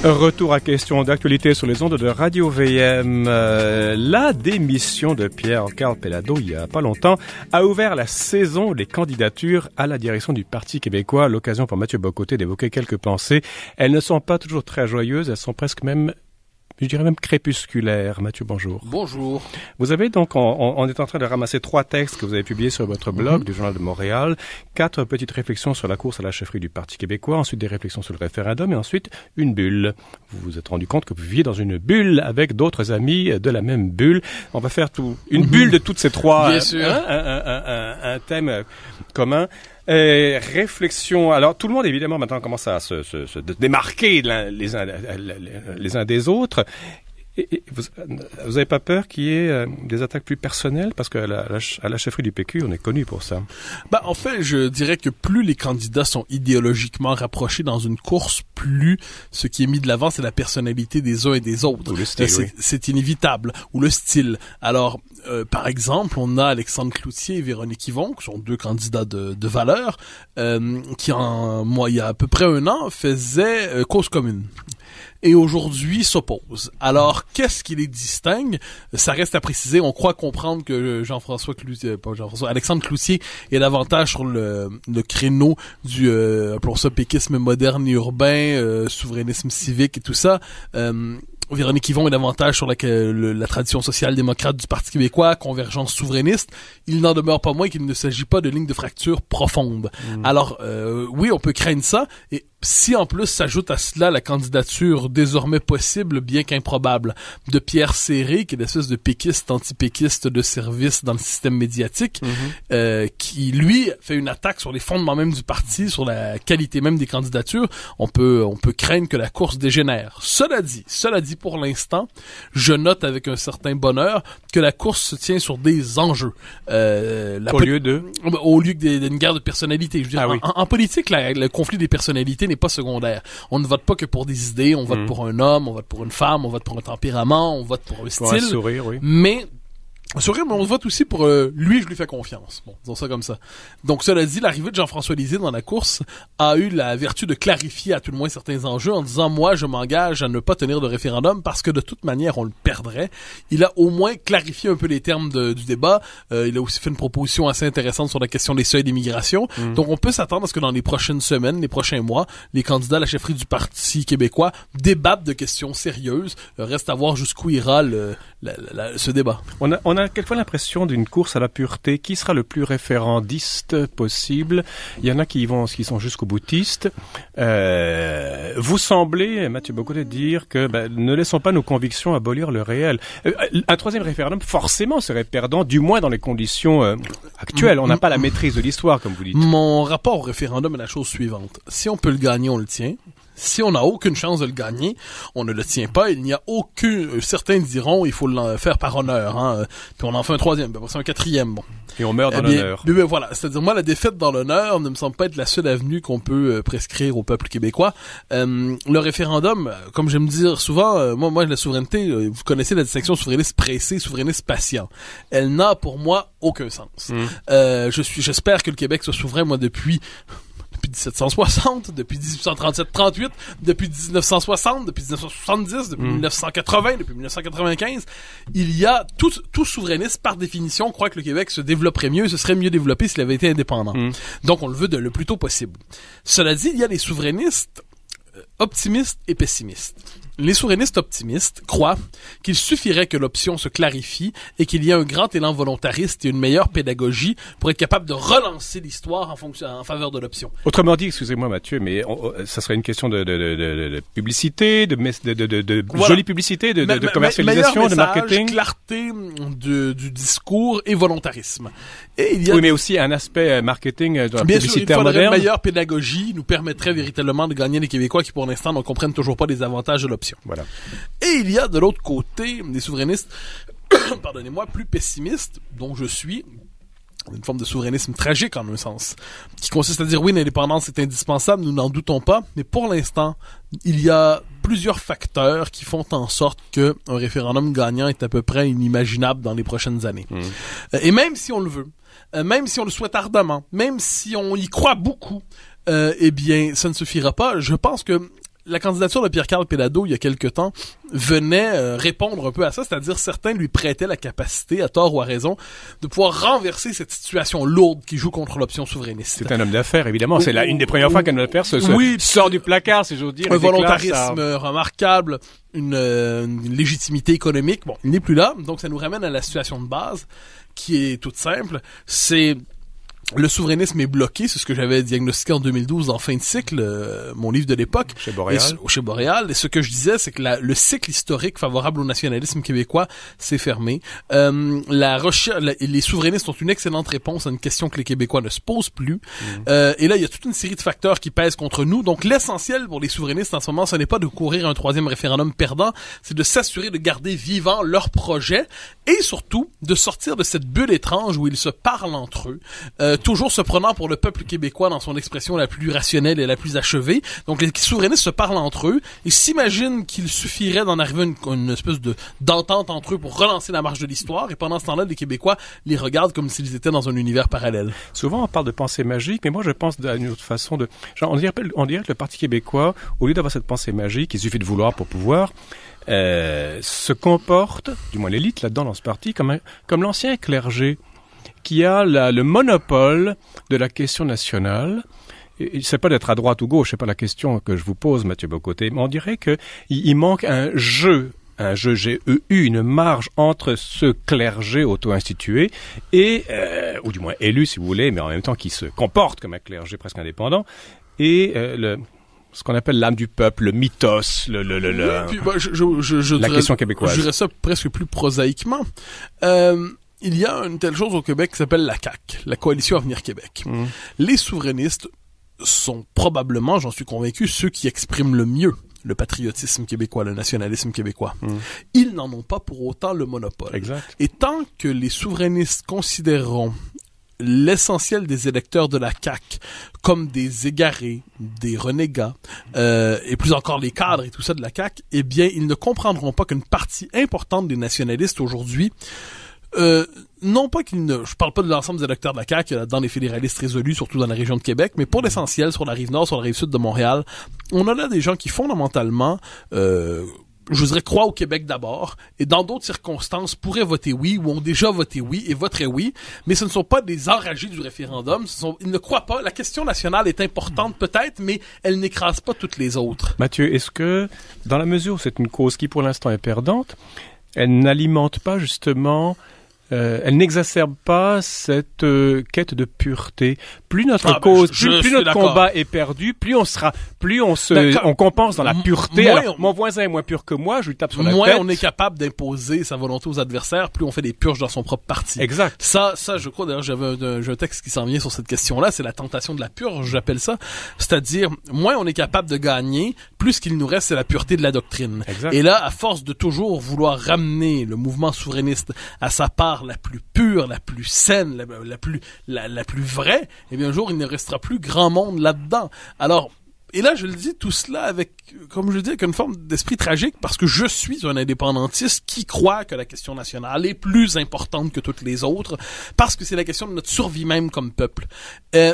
Retour à question d'actualité sur les ondes de Radio VM. La démission de Pierre-Carl Péladeau, il y a pas longtemps, a ouvert la saison des candidatures à la direction du Parti québécois. L'occasion pour Mathieu Bock-Côté d'évoquer quelques pensées. Elles ne sont pas toujours très joyeuses, elles sont presque même, je dirais même crépusculaires. Mathieu, bonjour. Bonjour. Vous avez donc, on est en train de ramasser 3 textes que vous avez publiés sur votre blog du Journal de Montréal, 4 petites réflexions sur la course à la chefferie du Parti québécois, ensuite des réflexions sur le référendum et ensuite une bulle. Vous vous êtes rendu compte que vous viviez dans une bulle avec d'autres amis de la même bulle. On va faire une bulle de toutes ces 3. Bien sûr. Un thème commun. Réflexion. Alors, tout le monde, évidemment, maintenant commence à se démarquer les uns des autres. Et vous avez pas peur qu'il y ait des attaques plus personnelles? Parce qu'à la chefferie du PQ, on est connu pour ça. En fait, je dirais que plus les candidats sont idéologiquement rapprochés dans une course, plus ce qui est mis de l'avant, c'est la personnalité des uns et des autres. Ou le style, oui. C'est inévitable. Ou le style. Alors, par exemple, on a Alexandre Cloutier et Véronique Yvon, qui sont 2 candidats de valeur, qui il y a à peu près 1 an, faisaient cause commune. Et aujourd'hui s'opposent. Alors, qu'est-ce qui les distingue? Ça reste à préciser. On croit comprendre que Alexandre Cloutier est davantage sur le créneau du, appelons ça péquisme moderne et urbain, souverainisme civique et tout ça. Véronique Yvon est davantage sur la tradition social-démocrate du Parti québécois, convergence souverainiste. Il n'en demeure pas moins qu'il ne s'agit pas de lignes de fracture profondes. Alors, oui, on peut craindre ça. Et si en plus s'ajoute à cela la candidature désormais possible, bien qu'improbable, de Pierre Serré, qui est l'espèce de péquiste, anti-péquiste de service dans le système médiatique, qui, lui, fait une attaque sur les fondements même du parti, sur la qualité même des candidatures, on peut craindre que la course dégénère. Cela dit, pour l'instant, je note avec un certain bonheur que la course se tient sur des enjeux. Au lieu d'une guerre de personnalité. Je veux dire, en politique, le conflit des personnalités n'est pas secondaire. On ne vote pas que pour des idées, on vote pour un homme, on vote pour une femme, on vote pour un tempérament, on vote pour un style. Pour un sourire, oui. Mais on vote aussi pour lui, je lui fais confiance. Bon, disons ça comme ça. Donc, cela dit, l'arrivée de Jean-François Lisée dans la course a eu la vertu de clarifier à tout le moins certains enjeux en disant, moi, je m'engage à ne pas tenir de référendum parce que de toute manière, on le perdrait. Il a au moins clarifié un peu les termes du débat. Il a aussi fait une proposition assez intéressante sur la question des seuils d'immigration. Donc, on peut s'attendre à ce que dans les prochaines semaines, les prochains mois, les candidats à la chefferie du Parti québécois débattent de questions sérieuses. Reste à voir jusqu'où ira ce débat. On a quelquefois l'impression d'une course à la pureté. Qui sera le plus référendiste possible? Il y en a qui sont jusqu'au boutiste. Vous semblez, Mathieu Bock-Côté, dire que ne laissons pas nos convictions abolir le réel. Un 3e référendum, forcément, serait perdant, du moins dans les conditions actuelles. On n'a pas la maîtrise de l'histoire, comme vous dites. Mon rapport au référendum est la chose suivante. Si on peut le gagner, on le tient. Si on n'a aucune chance de le gagner, on ne le tient pas. Il n'y a aucun... Certains diront, il faut le faire par honneur. Puis on en fait un 3e, puis c'est un 4e. Bon. Et on meurt dans l'honneur. Voilà. C'est-à-dire, moi, la défaite dans l'honneur ne me semble pas être la seule avenue qu'on peut prescrire au peuple québécois. Le référendum, comme j'aime dire souvent, moi, la souveraineté, vous connaissez la distinction souverainiste pressé, souverainiste patient. Elle n'a, pour moi, aucun sens. J'espère que le Québec soit souverain, moi, depuis 1760, depuis 1837-38, depuis 1960, depuis 1970, depuis 1980, depuis 1995, il y a tout souverainiste, par définition, croit que le Québec se développerait mieux, se serait mieux développé s'il avait été indépendant. Donc, on le veut le plus tôt possible. Cela dit, il y a des souverainistes optimistes et pessimistes. Les souverainistes optimistes croient qu'il suffirait que l'option se clarifie et qu'il y ait un grand élan volontariste et une meilleure pédagogie pour être capable de relancer l'histoire en faveur de l'option. Autrement dit, excusez-moi Mathieu, mais ça serait une question de publicité, de jolie publicité, de commercialisation, de marketing. Clarté du discours et volontarisme. Et il y a mais aussi un aspect marketing dans la publicité moderne. Une meilleure pédagogie nous permettrait véritablement de gagner les Québécois qui, pour l'instant, ne comprennent toujours pas les avantages de l'option. Voilà. Et il y a de l'autre côté des souverainistes, pardonnez-moi, plus pessimistes, dont je suis, une forme de souverainisme tragique en un sens, qui consiste à dire oui, l'indépendance est indispensable, nous n'en doutons pas, mais pour l'instant, il y a plusieurs facteurs qui font en sorte que un référendum gagnant est à peu près inimaginable dans les prochaines années. Et même si on le veut, même si on le souhaite ardemment, même si on y croit beaucoup, eh bien, ça ne suffira pas. Je pense que la candidature de Pierre-Carl Péladeau, il y a quelque temps, venait répondre un peu à ça, c'est-à-dire certains lui prêtaient la capacité, à tort ou à raison, de pouvoir renverser cette situation lourde qui joue contre l'option souverainiste. C'est un homme d'affaires, évidemment. C'est une des premières fois qu'un homme d'affaires sort du placard, si j'ose dire. Un volontarisme remarquable, une légitimité économique. Bon, il n'est plus là, donc ça nous ramène à la situation de base, qui est toute simple. C'est le souverainisme est bloqué, c'est ce que j'avais diagnostiqué en 2012 dans Fin de cycle, mon livre de l'époque. Chez Boréal. Chez Boréal. Et ce que je disais, c'est que le cycle historique favorable au nationalisme québécois s'est fermé. Les souverainistes ont une excellente réponse à une question que les Québécois ne se posent plus. Et là, il y a toute une série de facteurs qui pèsent contre nous. Donc, l'essentiel pour les souverainistes en ce moment, ce n'est pas de courir un troisième référendum perdant, c'est de s'assurer de garder vivant leur projet et surtout de sortir de cette bulle étrange où ils se parlent entre eux. Toujours se prenant pour le peuple québécois dans son expression la plus rationnelle et la plus achevée. Donc les souverainistes se parlent entre eux et s'imaginent qu'il suffirait d'en arriver à une espèce d'entente entre eux pour relancer la marche de l'histoire. Et pendant ce temps-là, les Québécois les regardent comme s'ils étaient dans un univers parallèle. Souvent, on parle de pensée magique, mais moi, je pense d'une autre façon de... Genre, on dirait que le Parti québécois, au lieu d'avoir cette pensée magique, il suffit de vouloir pour pouvoir, se comporte, du moins l'élite là-dedans dans ce parti, comme l'ancien clergé, qui a le monopole de la question nationale. Il ne sait pas d'être à droite ou gauche, c'est pas la question que je vous pose, Mathieu Bocoté, mais on dirait qu'il manque un jeu GEU, une marge entre ce clergé auto-institué et, ou du moins élu si vous voulez, mais en même temps qui se comporte comme un clergé presque indépendant, et ce qu'on appelle l'âme du peuple, le mythos, la question québécoise. Je dirais ça presque plus prosaïquement. Il y a une telle chose au Québec qui s'appelle la CAQ, la Coalition Avenir Québec. Les souverainistes sont probablement, j'en suis convaincu, ceux qui expriment le mieux le patriotisme québécois, le nationalisme québécois. Ils n'en ont pas pour autant le monopole. Exact. Et tant que les souverainistes considéreront l'essentiel des électeurs de la CAQ comme des égarés, des renégats, et plus encore les cadres et tout ça de la CAQ, eh bien, ils ne comprendront pas qu'une partie importante des nationalistes aujourd'hui non pas je parle pas de l'ensemble des électeurs de la CAQ, dans les fédéralistes résolus, surtout dans la région de Québec, mais pour l'essentiel, sur la rive nord, sur la rive sud de Montréal, on a là des gens qui fondamentalement, je voudrais croire au Québec d'abord, et dans d'autres circonstances pourraient voter oui, ou ont déjà voté oui, et voteraient oui, mais ce ne sont pas des enragés du référendum, ils ne croient pas, la question nationale est importante peut-être, mais elle n'écrase pas toutes les autres. Mathieu, est-ce que, dans la mesure où c'est une cause qui pour l'instant est perdante, elle n'alimente pas justement... elle n'exacerbe pas cette quête de pureté. Plus notre cause, plus notre combat est perdu, plus on compense dans la pureté. Alors, mon voisin est moins pur que moi, je lui tape sur la tête. Moins on est capable d'imposer sa volonté aux adversaires, plus on fait des purges dans son propre parti. Exact. Ça, je crois, d'ailleurs, j'ai un texte qui s'en vient sur cette question-là, c'est la tentation de la purge, j'appelle ça. C'est-à-dire, moins on est capable de gagner, plus ce qu'il nous reste, c'est la pureté de la doctrine. Exact. Et là, à force de toujours vouloir ramener le mouvement souverainiste à sa part la plus pure, la plus saine, la plus vraie, eh bien un jour il ne restera plus grand monde là-dedans. Alors, et là je le dis tout cela avec, comme je le dis, avec une forme d'esprit tragique, parce que je suis un indépendantiste qui croit que la question nationale est plus importante que toutes les autres, parce que c'est la question de notre survie même comme peuple.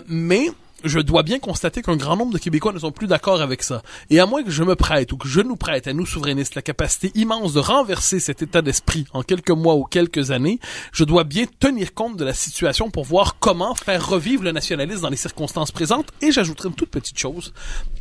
Mais je dois bien constater qu'un grand nombre de Québécois ne sont plus d'accord avec ça. Et à moins que je me prête ou que je nous prête, à nous souverainistes, la capacité immense de renverser cet état d'esprit en quelques mois ou quelques années, je dois bien tenir compte de la situation pour voir comment faire revivre le nationalisme dans les circonstances présentes. Et j'ajouterai une toute petite chose.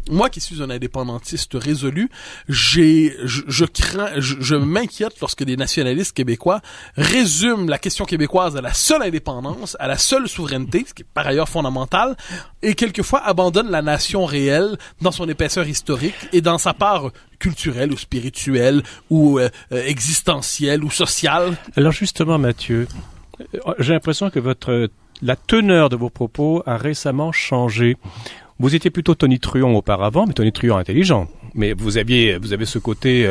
Moi qui suis un indépendantiste résolu, je m'inquiète lorsque des nationalistes québécois résument la question québécoise à la seule indépendance, à la seule souveraineté, ce qui est par ailleurs fondamental, et quelquefois abandonne la nation réelle dans son épaisseur historique et dans sa part culturelle ou spirituelle ou existentielle ou sociale. Alors justement, Mathieu, j'ai l'impression que la teneur de vos propos a récemment changé. Vous étiez plutôt tonitruant auparavant, mais tonitruant intelligent. Mais vous avez ce côté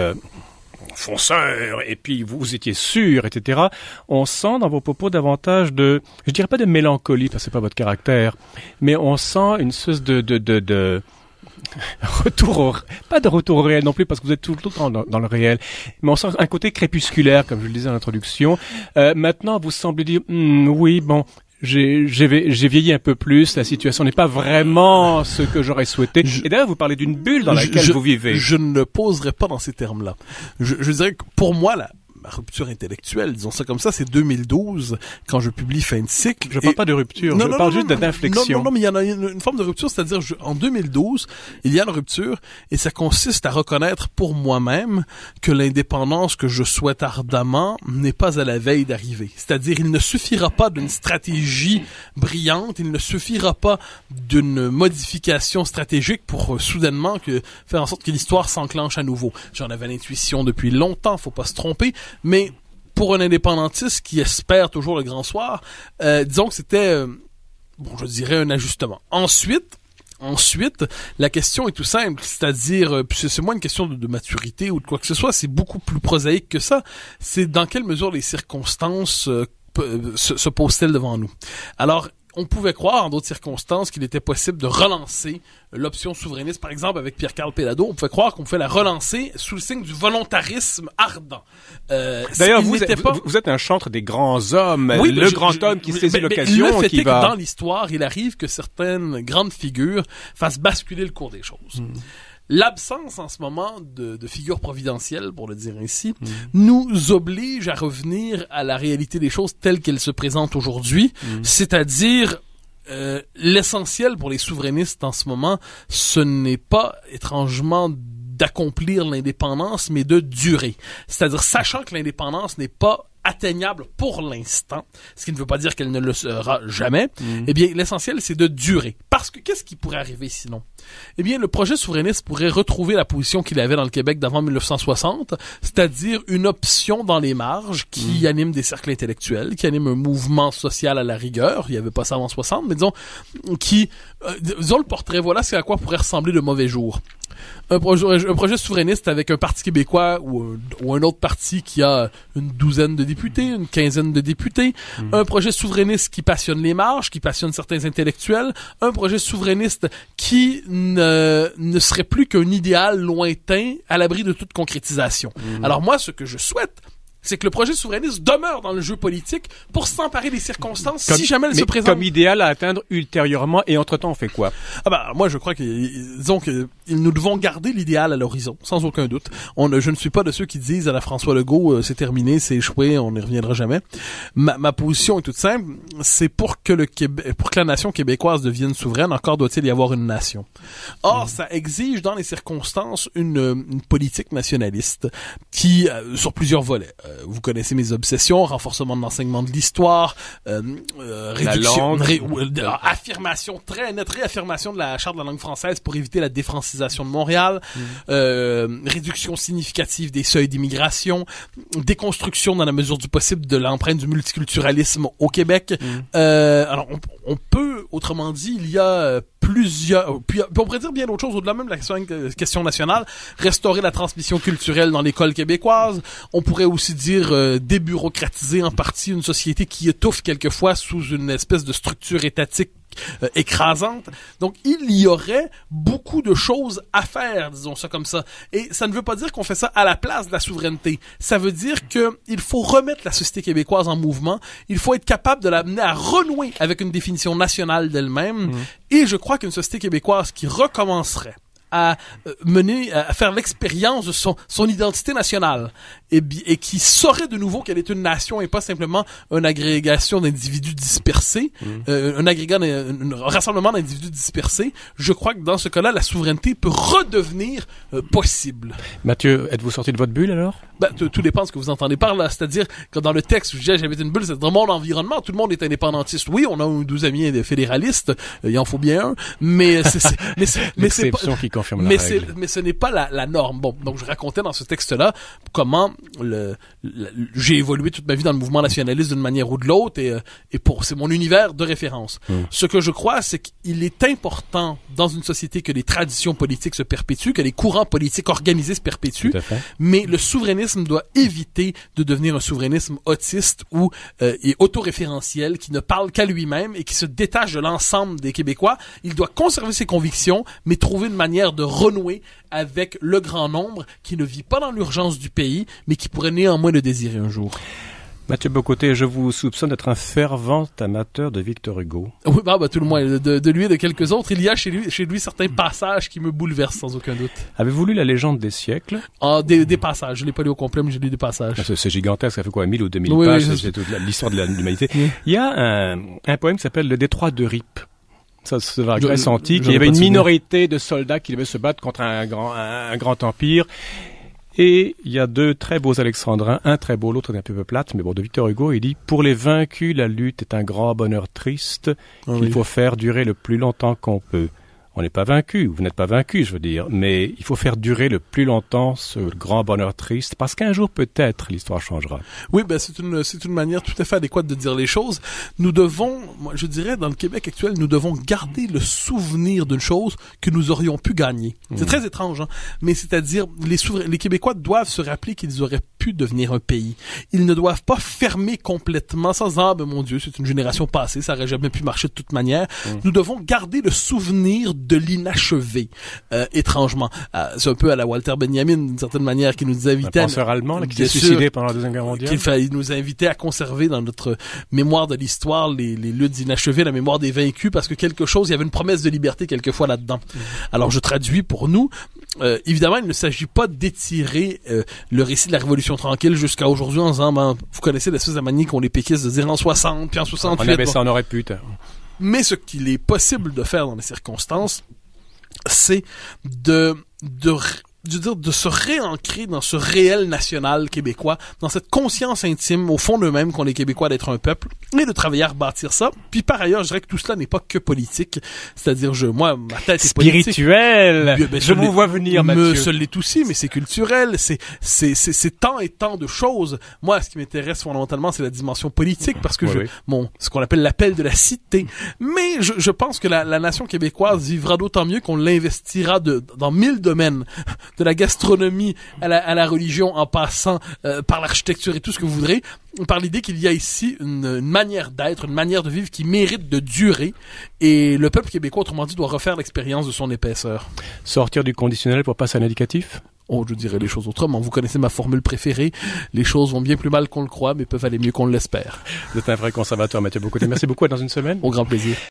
fonceur, et puis vous étiez sûr, etc. On sent dans vos propos davantage je dirais pas de mélancolie, parce que c'est pas votre caractère, mais on sent une espèce de pas de retour au réel non plus, parce que vous êtes tout le temps dans le réel, mais on sent un côté crépusculaire, comme je le disais en introduction. Maintenant, vous semblez dire, oui, bon, j'ai vieilli un peu plus, la situation n'est pas vraiment ce que j'aurais souhaité. Et d'ailleurs, vous parlez d'une bulle dans laquelle vous vivez. Je ne le poserai pas dans ces termes-là. Je dirais que pour moi, ma rupture intellectuelle, disons ça comme ça, c'est 2012, quand je publie Fin de cycle. Je parle pas de rupture, je parle juste d'inflexion. Non, mais il y en a une forme de rupture, c'est-à-dire en 2012, il y a une rupture, et ça consiste à reconnaître pour moi-même que l'indépendance que je souhaite ardemment n'est pas à la veille d'arriver. C'est-à-dire, il ne suffira pas d'une stratégie brillante, il ne suffira pas d'une modification stratégique pour soudainement faire en sorte que l'histoire s'enclenche à nouveau. J'en avais l'intuition depuis longtemps, faut pas se tromper. Mais pour un indépendantiste qui espère toujours le grand soir, disons que c'était, je dirais un ajustement. Ensuite, la question est tout simple, c'est-à-dire, c'est moins une question de maturité ou de quoi que ce soit, c'est beaucoup plus prosaïque que ça. C'est dans quelle mesure les circonstances se posent-elles devant nous. Alors, on pouvait croire, en d'autres circonstances, qu'il était possible de relancer l'option souverainiste, par exemple, avec Pierre-Carl Péladeau. On pouvait croire qu'on pouvait la relancer sous le signe du volontarisme ardent. D'ailleurs, vous êtes un chantre des grands hommes, oui, le grand homme qui saisit l'occasion. Le fait est que dans l'histoire, il arrive que certaines grandes figures fassent basculer le cours des choses. L'absence en ce moment de figure providentielle, pour le dire ainsi, nous oblige à revenir à la réalité des choses telles qu'elles se présentent aujourd'hui, c'est-à-dire l'essentiel pour les souverainistes en ce moment, ce n'est pas étrangement d'accomplir l'indépendance, mais de durer. C'est-à-dire sachant que l'indépendance n'est pas atteignable pour l'instant, ce qui ne veut pas dire qu'elle ne le sera jamais, eh bien, l'essentiel, c'est de durer. Parce que, qu'est-ce qui pourrait arriver sinon? Eh bien, le projet souverainiste pourrait retrouver la position qu'il avait dans le Québec d'avant 1960, c'est-à-dire une option dans les marges qui anime des cercles intellectuels, qui anime un mouvement social à la rigueur, il n'y avait pas ça avant 60, mais disons, disons le portrait, voilà ce à quoi pourrait ressembler le mauvais jour. Un projet souverainiste avec un parti québécois ou un autre parti qui a une douzaine de députés, une quinzaine de députés, un projet souverainiste qui passionne les marges, qui passionne certains intellectuels, un projet souverainiste qui ne serait plus qu'un idéal lointain à l'abri de toute concrétisation. Alors moi, ce que je souhaite, c'est que le projet souverainiste demeure dans le jeu politique pour s'emparer des circonstances si jamais elles se présentent. Comme idéal à atteindre ultérieurement, et entre-temps, on fait quoi? Moi, je crois disons que nous devons garder l'idéal à l'horizon, sans aucun doute. Je ne suis pas de ceux qui disent à la François Legault, c'est terminé, c'est échoué, on n'y reviendra jamais. Ma position est toute simple, c'est pour que la nation québécoise devienne souveraine, encore doit-il y avoir une nation. Or, ça exige dans les circonstances une politique nationaliste qui, sur plusieurs volets, vous connaissez mes obsessions, renforcement de l'enseignement de l'histoire, réduction, affirmation très nette, réaffirmation de la charte de la langue française pour éviter la défrancisation de Montréal, réduction significative des seuils d'immigration, déconstruction dans la mesure du possible de l'empreinte du multiculturalisme au Québec. Alors, on peut, autrement dit, il y a plusieurs, puis on pourrait dire bien d'autres choses au-delà même de la question nationale, restaurer la transmission culturelle dans l'école québécoise. On pourrait aussi dire débureaucratiser en partie une société qui étouffe quelquefois sous une espèce de structure étatique écrasante. Donc, il y aurait beaucoup de choses à faire, disons ça comme ça. Et ça ne veut pas dire qu'on fait ça à la place de la souveraineté. Ça veut dire que il faut remettre la société québécoise en mouvement. Il faut être capable de l'amener à renouer avec une définition nationale d'elle-même. Et je crois qu'une société québécoise qui recommencerait à faire l'expérience de son identité nationale et qui saurait de nouveau qu'elle est une nation et pas simplement une agrégation d'individus dispersés, un rassemblement d'individus dispersés. Je crois que dans ce cas-là, la souveraineté peut redevenir possible. Mathieu, êtes-vous sorti de votre bulle alors? Tout dépend de ce que vous entendez par là. C'est-à-dire que dans le texte, je disais j'avais une bulle, c'est dans mon environnement, tout le monde est indépendantiste. Oui, on a 12 amis fédéralistes, il en faut bien un, mais c'est l'exception qui confirme la règle. Mais ce n'est pas la norme. Bon, donc je racontais dans ce texte-là comment j'ai évolué toute ma vie dans le mouvement nationaliste d'une manière ou de l'autre et c'est mon univers de référence. Ce que je crois, c'est qu'il est important dans une société que les traditions politiques se perpétuent, que les courants politiques organisés se perpétuent, mais le souverainisme doit éviter de devenir un souverainisme autiste et autoréférentiel qui ne parle qu'à lui-même et qui se détache de l'ensemble des Québécois. Il doit conserver ses convictions, mais trouver une manière de renouer avec le grand nombre qui ne vit pas dans l'urgence du pays, mais qui pourrait néanmoins le désirer un jour. Mathieu Bocoté, je vous soupçonne d'être un fervent amateur de Victor Hugo. Oui, bah, tout le moins. De lui et de quelques autres, il y a chez lui certains passages qui me bouleversent sans aucun doute. Avez-vous lu La légende des siècles? Des passages. Je l'ai pas lu au complet, mais j'ai lu des passages. C'est gigantesque, ça fait quoi, 1000 ou 2000 oui, pages, oui, c'est toute l'histoire de l'humanité. Oui. Il y a un poème qui s'appelle Le Détroit de Rip. Ça, c'est dans la Grèce antique. Il y avait une souvenir. minorité de soldats qui devaient se battre contre un grand empire. Et il y a deux très beaux alexandrins, un très beau, l'autre est un peu plate, mais bon, de Victor Hugo, il dit « Pour les vaincus, la lutte est un grand bonheur triste qu'il faut faire durer le plus longtemps qu'on peut. » On n'est pas vaincu, vous n'êtes pas vaincu, je veux dire, mais il faut faire durer le plus longtemps ce grand bonheur triste, parce qu'un jour peut-être l'histoire changera. Oui, ben c'est une manière tout à fait adéquate de dire les choses. Nous devons, moi je dirais, dans le Québec actuel, nous devons garder le souvenir d'une chose que nous aurions pu gagner. C'est très étrange, hein, mais c'est-à-dire les Québécois doivent se rappeler qu'ils auraient pu devenir un pays. Ils ne doivent pas fermer complètement sans ah ben mon Dieu, c'est une génération passée, ça aurait jamais pu marcher de toute manière. Nous devons garder le souvenir de l'inachevé, étrangement. C'est un peu à la Walter Benjamin, d'une certaine manière, qui nous invitait... Un penseur allemand là, qui s'est suicidé pendant la Deuxième Guerre mondiale. Il nous invitait à conserver dans notre mémoire de l'histoire les luttes inachevées, la mémoire des vaincus, parce que il y avait une promesse de liberté quelquefois là-dedans. Alors je traduis pour nous. Évidemment, il ne s'agit pas d'étirer le récit de la Révolution tranquille jusqu'à aujourd'hui en disant, vous connaissez l'espèce de manie qu'ont les péquistes de dire en 60, puis en 68. On avait ça, on aurait pu. Mais ce qu'il est possible de faire dans les circonstances, c'est de se réancrer dans ce réel national québécois, dans cette conscience intime au fond d'eux-mêmes qu'ont les Québécois d'être un peuple, et de travailler à rebâtir ça. Puis par ailleurs, je dirais que tout cela n'est pas que politique, c'est-à-dire moi, ma tête est politique. Spirituel. Je vous vois venir, Mathieu. Ce l'est aussi, mais c'est culturel, c'est tant et tant de choses. Moi, ce qui m'intéresse fondamentalement, c'est la dimension politique, parce que ce qu'on appelle l'appel de la cité. Mais je pense que la nation québécoise vivra d'autant mieux qu'on l'investira dans 1000 domaines, de la gastronomie à la religion, en passant par l'architecture et tout ce que vous voudrez, par l'idée qu'il y a ici une manière d'être, une manière de vivre qui mérite de durer, et le peuple québécois, autrement dit, doit refaire l'expérience de son épaisseur. Sortir du conditionnel pour passer à l'indicatif? Oh, je dirais les choses autrement. Vous connaissez ma formule préférée. Les choses vont bien plus mal qu'on le croit, mais peuvent aller mieux qu'on l'espère. Vous êtes un vrai conservateur, Mathieu Bocoté. Merci beaucoup. À dans une semaine. Au grand plaisir.